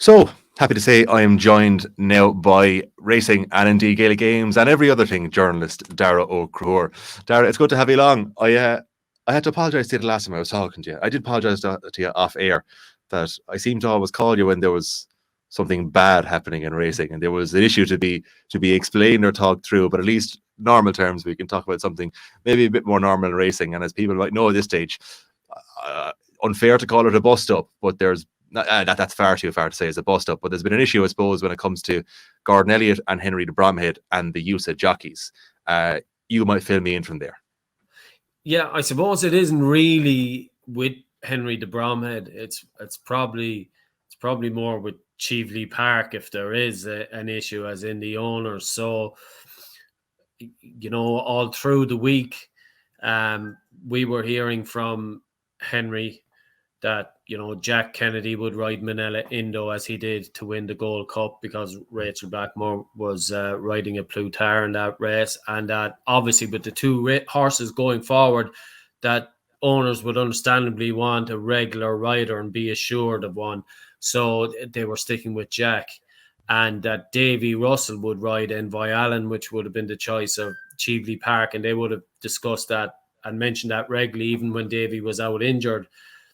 So, happy to say I am joined now by racing and indeed Gaelic Games and every other thing journalist Daragh O Choncuir. Daragh, it's good to have you along. I had to apologise to you the last time I was talking to you. I did apologise to you off air that I seem to always call you when there was something bad happening in racing and there was an issue to be explained or talked through, but at least normal terms we can talk about something maybe a bit more normal in racing. And as people might know at this stage, uh, unfair to call it a bust up, but that's far too far to say it's a bust up. But there's been an issue, I suppose, when it comes to Gordon Elliot and Henry De Bromhead and the use of jockeys. You might fill me in from there. Yeah, I suppose it isn't really with Henry De Bromhead. It's probably more with Cheveley Park if there is an issue, as in the owners. So all through the week, we were hearing from Henry that Jack Kennedy would ride Minella Indo as he did to win the Gold Cup because Rachel Blackmore was riding a Plutar in that race, and that obviously with the two horses going forward, that owners would understandably want a regular rider and be assured of one, so they were sticking with Jack, and that Davy Russell would ride Envoi Allen, which would have been the choice of Cheveley Park, and they would have discussed that and mentioned that regularly even when Davy was out injured.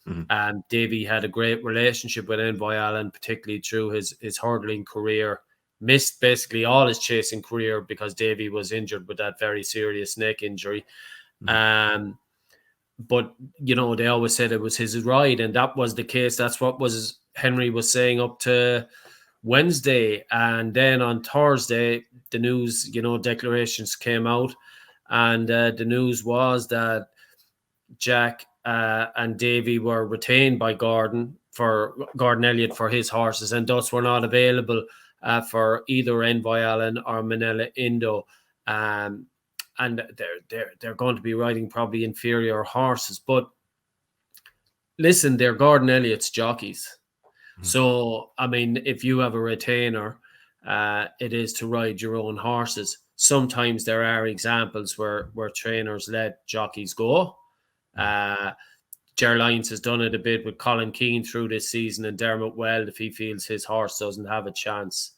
Mm-hmm. Davy had a great relationship with Envoi Allen, particularly through his hurdling career. Missed basically all his chasing career because Davy was injured with that very serious neck injury. Mm-hmm. But they always said it was his ride, and that was the case. That's what Henry was saying up to Wednesday, and then on Thursday, the news, declarations came out, and the news was that Jack and Davy were retained by Gordon Elliot for his horses, and thus were not available for either Envoi Allen or Minella Indo. And they're going to be riding probably inferior horses. But listen, they're Gordon Elliott's jockeys. Mm-hmm. So, I mean, if you have a retainer, it is to ride your own horses. Sometimes there are examples where trainers let jockeys go. Ger Lyons has done it a bit with Colin Keane through this season, and Dermot Weld if he feels his horse doesn't have a chance.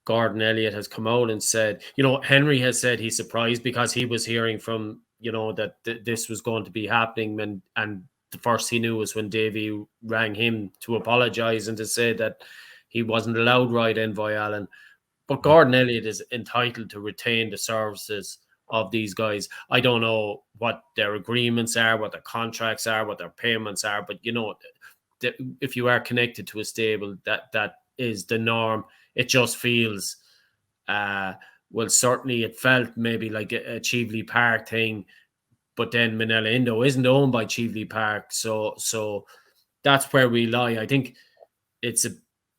Gordon Elliot has come out and said, Henry has said he's surprised because he was hearing from, that this was going to be happening, and the first he knew was when Davy rang him to apologise and to say that he wasn't allowed to ride Envoi Allen. But Gordon Elliot is entitled to retain the services of these guys. I don't know what their agreements are, what their contracts are, what their payments are, but if you are connected to a stable, that is the norm. It just feels certainly it felt maybe like a Cheveley Park thing, but then Minella Indo isn't owned by Cheveley Park, so that's where we lie. I think it's a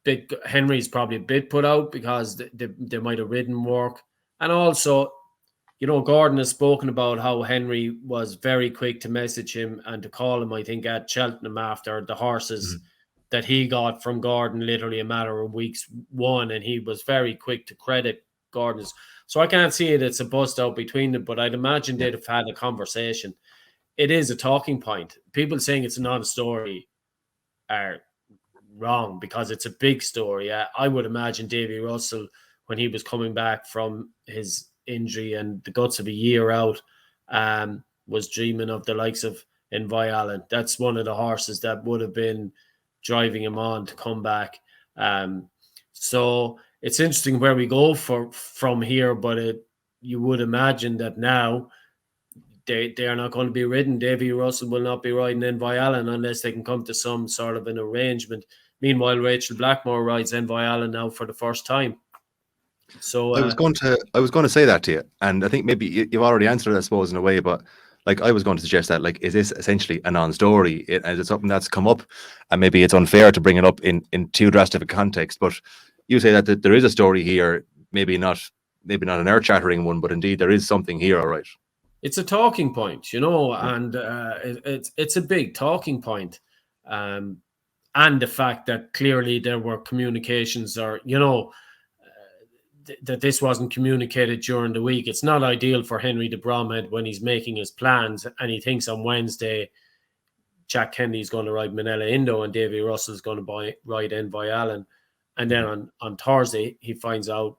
bit, Henry's probably a bit put out because they might have ridden work, and also Gordon has spoken about how Henry was very quick to message him and to call him, I think, at Cheltenham after the horses that he got from Gordon, literally a matter of weeks one, and he was very quick to credit Gordon's. So I can't see it's a bust out between them, but I'd imagine they'd have had a conversation. It is a talking point. People saying it's not a story are wrong because it's a big story. I would imagine Davy Russell, when he was coming back from his injury and the guts of a year out, was dreaming of the likes of Envoi Allen. That's one of the horses that would have been driving him on to come back. So it's interesting where we go from here, but you would imagine that now they are not going to be ridden. Davy Russell will not be riding Envoi Allen unless they can come to some sort of an arrangement. Meanwhile, Rachel Blackmore rides Envoi Allen now for the first time. So I was going to say that to you, and I think maybe you've already answered it, I suppose, in a way. But I was going to suggest that, is this essentially a non-story? Is it something that's come up, and maybe it's unfair to bring it up in too drastic a context? But you say that there is a story here, maybe not an earth-shattering one, but indeed there is something here, all right. It's a talking point, and it's a big talking point, and the fact that clearly there were communications, or that this wasn't communicated during the week. It's not ideal for Henry De Bromhead when he's making his plans and he thinks on Wednesday Jack Kennedy's going to ride Minella Indo and Davy Russell's going to ride Envoi Allen. And then on Thursday, he finds out,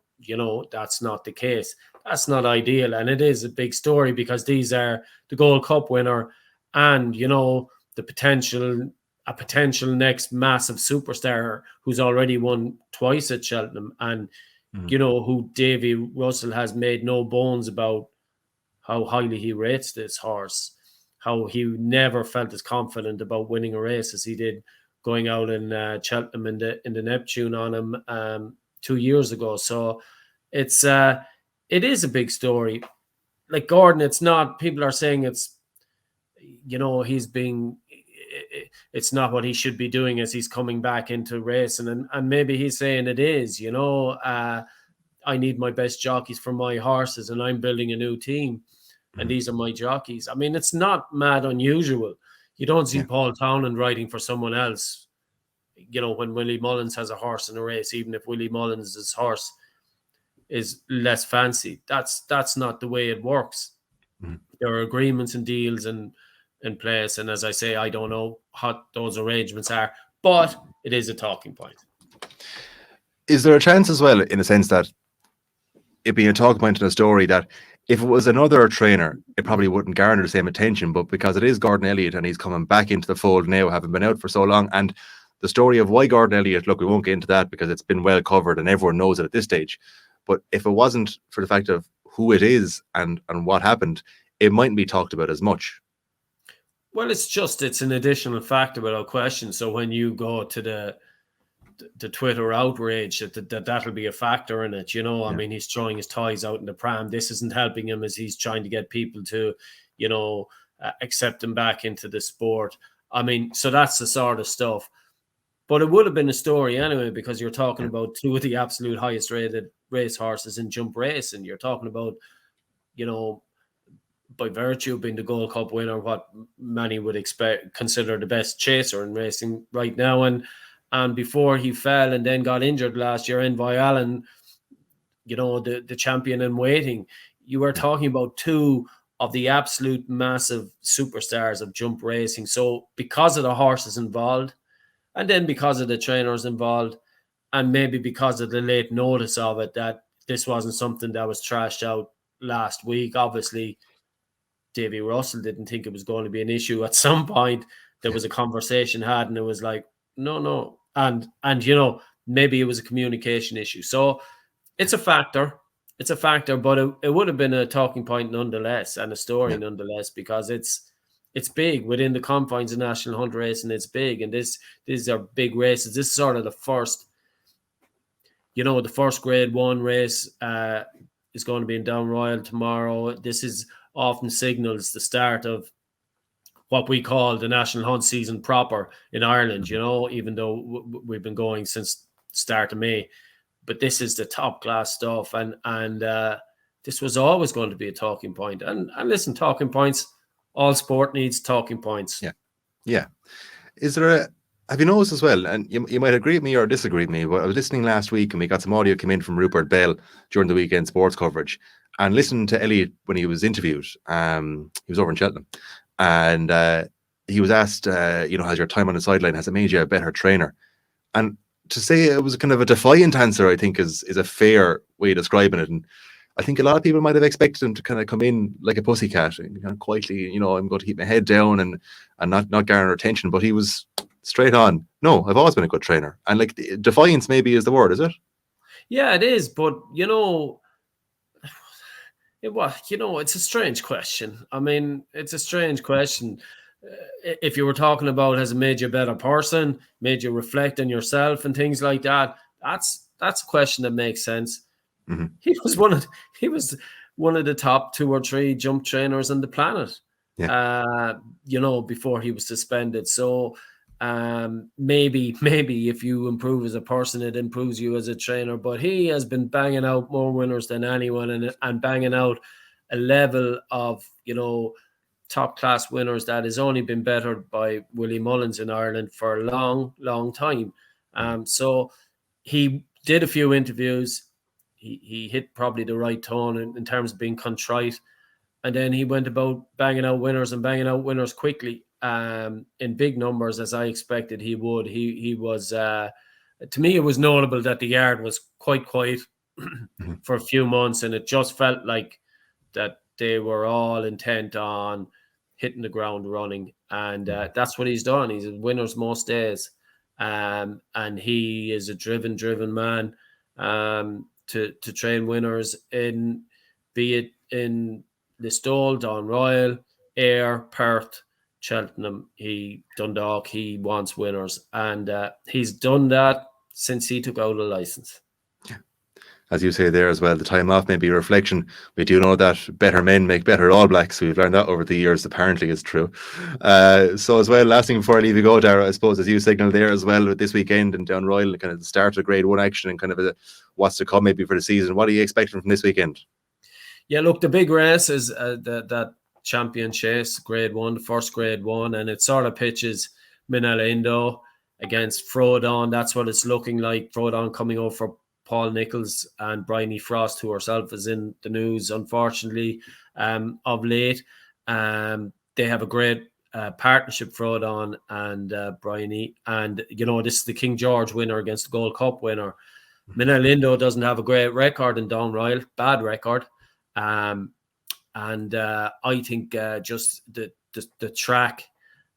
that's not the case. That's not ideal. And it is a big story because these are the Gold Cup winner and, a potential next massive superstar who's already won twice at Cheltenham and, who Davy Russell has made no bones about how highly he rates this horse, how he never felt as confident about winning a race as he did going out in Cheltenham in the Neptune on him 2 years ago. So it is a big story. Like Gordon, it's not, people are saying it's, it's not what he should be doing as he's coming back into racing. And maybe he's saying it is, I need my best jockeys for my horses and I'm building a new team. And these are my jockeys. I mean, it's not mad unusual. You don't see Paul Townend riding for someone else, when Willie Mullins has a horse in a race, even if Willie Mullins' horse is less fancy. That's not the way it works. There are agreements and deals in place. And as I say, I don't know what those arrangements are, but it is a talking point. Is there a chance as well, in a sense, that it being a talking point in a story, that if it was another trainer, it probably wouldn't garner the same attention, but because it is Gordon Elliot and he's coming back into the fold now, having been out for so long, and the story of why Gordon Elliot, look, we won't get into that because it's been well covered and everyone knows it at this stage, but if it wasn't for the fact of who it is and what happened, it mightn't be talked about as much. Well, it's an additional factor without question. So when you go to the Twitter outrage, that'll be a factor in it. I mean, he's throwing his toys out in the pram. This isn't helping him as he's trying to get people to, accept him back into the sport. I mean, so that's the sort of stuff. But it would have been a story anyway, because you're talking about two of the absolute highest rated race horses in jump racing. You're talking about, by virtue of being the Gold Cup winner, what many would consider the best chaser in racing right now. And before he fell and then got injured last year, Envoi Allen, the champion in waiting, you were talking about two of the absolute massive superstars of jump racing. So because of the horses involved, and then because of the trainers involved, and maybe because of the late notice of it, that this wasn't something that was trashed out last week. Obviously, Davy Russell didn't think it was going to be an issue. At some point, there was a conversation had, and it was like, no. And maybe it was a communication issue. So it's a factor. It's a factor, but it would have been a talking point nonetheless, and a story nonetheless, because it's big within the confines of National Hunt Racing. It's big, and these are big races. This is sort of the first, the first Grade 1 race is going to be in Down Royal tomorrow. This is often signals the start of what we call the National Hunt season proper in Ireland, even though we've been going since start of May. But this is the top class stuff, and this was always going to be a talking point. And listen, talking points, all sport needs talking points. Yeah. Have you noticed as well, and you might agree with me or disagree with me, but I was listening last week and we got some audio come in from Rupert Bell during the weekend sports coverage, and listening to Elliot when he was interviewed. He was over in Cheltenham, and he was asked, has your time on the sideline, has it made you a better trainer? And to say it was kind of a defiant answer, I think is a fair way of describing it. And I think a lot of people might have expected him to kind of come in like a pussycat and kind of quietly, I'm going to keep my head down and not garner attention. But he was straight on. No, I've always been a good trainer. And like defiance maybe is the word, is it? Yeah, it is. But, it's a strange question. I mean, it's a strange question. If you were talking about has it made you a better person, made you reflect on yourself and things like that, that's a question that makes sense. Mm-hmm. He was one of the top 2 or 3 jump trainers on the planet. Before he was suspended. So maybe if you improve as a person, it improves you as a trainer. But he has been banging out more winners than anyone, and banging out a level of top class winners that has only been bettered by Willie Mullins in Ireland for a long, long time. So he did a few interviews. He hit probably the right tone in terms of being contrite. And then he went about banging out winners quickly. in big numbers as I expected he would. He was, to me, it was notable that the yard was quite quiet for a few months, and it just felt like that they were all intent on hitting the ground running, and that's what he's done. He's a winner's most days, and he is a driven man to train winners in, be it in Listowel, Downroyal, Ayr, Perth, Cheltenham, Dundalk. He wants winners, and he's done that since he took out a license. As you say there as well, the time off may be a reflection. We do know that better men make better All Blacks. We've learned that over the years. Apparently, it's true. So as well, last thing before I leave you go, Daragh, I suppose as you signalled there as well with this weekend in Downroyal, kind of the start of Grade 1 action and kind of what's to come maybe for the season. What are you expecting from this weekend? Yeah, look, the big race is that champion chase, Grade 1, the first Grade 1, and it sort of pitches Minella Indo against Frodon. That's what it's looking like. Frodon coming over for Paul Nichols and Bryony Frost, who herself is in the news, unfortunately, of late. They have a great partnership, Frodon and Bryony. And, you know, this is the King George winner against the Gold Cup winner. Minella Indo doesn't have a great record in Downroyal, bad record. I think just the track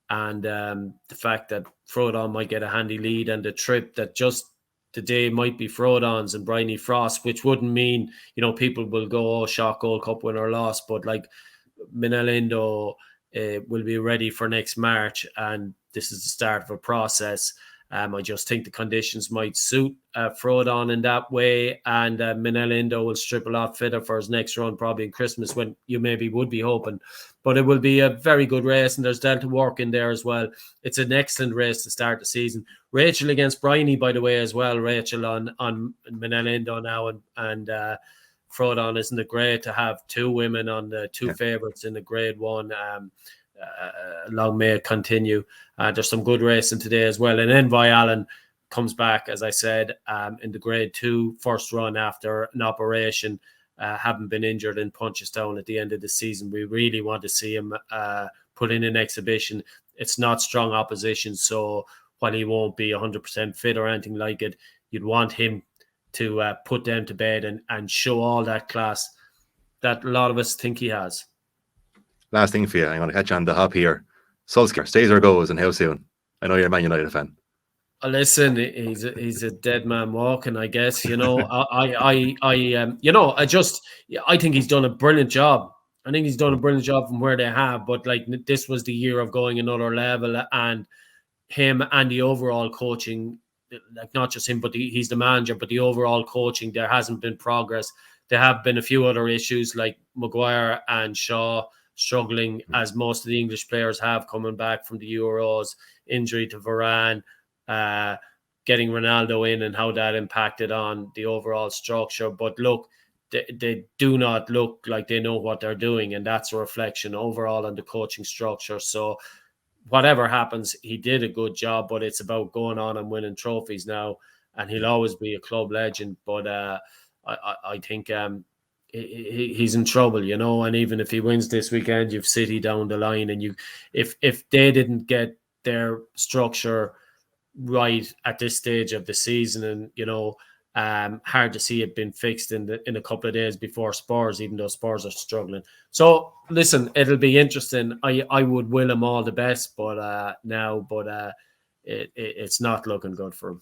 and the fact that Frodon might get a handy lead, and the trip that just the day might be Frodon's and Bryony Frost, which wouldn't mean, you know, people will go, oh, shock Gold Cup winner lost, but like Minella Indo will be ready for next March, and this is the start of a process. I just think the conditions might suit Frodon in that way, and Minella Indo will strip a lot fitter for his next run, probably in Christmas, when you maybe would be hoping. But it will be a very good race, and there's Delta work in there as well. It's an excellent race to start the season. Rachel against Bryony, by the way, as well. Rachel on Minella Indo now, and Frodon. Isn't it great to have two women on the two favourites in the Grade 1? Long may it continue. There's some good racing today as well. And Envoi Allen comes back, as I said, in the Grade 2 first run after an operation, having been injured in Punchestown at the end of the season. We really want to see him put in an exhibition. It's not strong opposition, so while he won't be 100% fit or anything like it, you'd want him to put them to bed and show all that class that a lot of us think he has. Last thing for you, I'm going to catch you on the hop here. Solskjaer, stays or goes, and how soon? I know you're a Man United fan. Listen, he's a dead man walking, I guess. You know, I think he's done a brilliant job. I think he's done a brilliant job from where they have, but like this was the year of going another level, and him and the overall coaching, like not just him, but he's the manager, but the overall coaching, there hasn't been progress. There have been a few other issues like Maguire and Shaw struggling, as most of the English players have, coming back from the Euros, injury to Varane, getting Ronaldo in, and how that impacted on the overall structure. But look, they do not look like they know what they're doing, and that's a reflection overall on the coaching structure. So whatever happens, he did a good job, but it's about going on and winning trophies now, and he'll always be a club legend. But I think he's in trouble, you know, and even if he wins this weekend, you've City down the line, and if they didn't get their structure right at this stage of the season, and you know, hard to see it being fixed in a couple of days before Spurs, even though Spurs are struggling. So listen, it'll be interesting. I would will him all the best, but it's not looking good for him.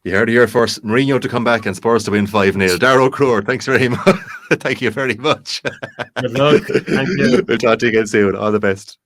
You heard it here first. Mourinho to come back and Spurs to win 5-0. Daragh O Choncuir, thanks very much. Thank you very much. Good luck. Thank you. We'll talk to you again soon. All the best.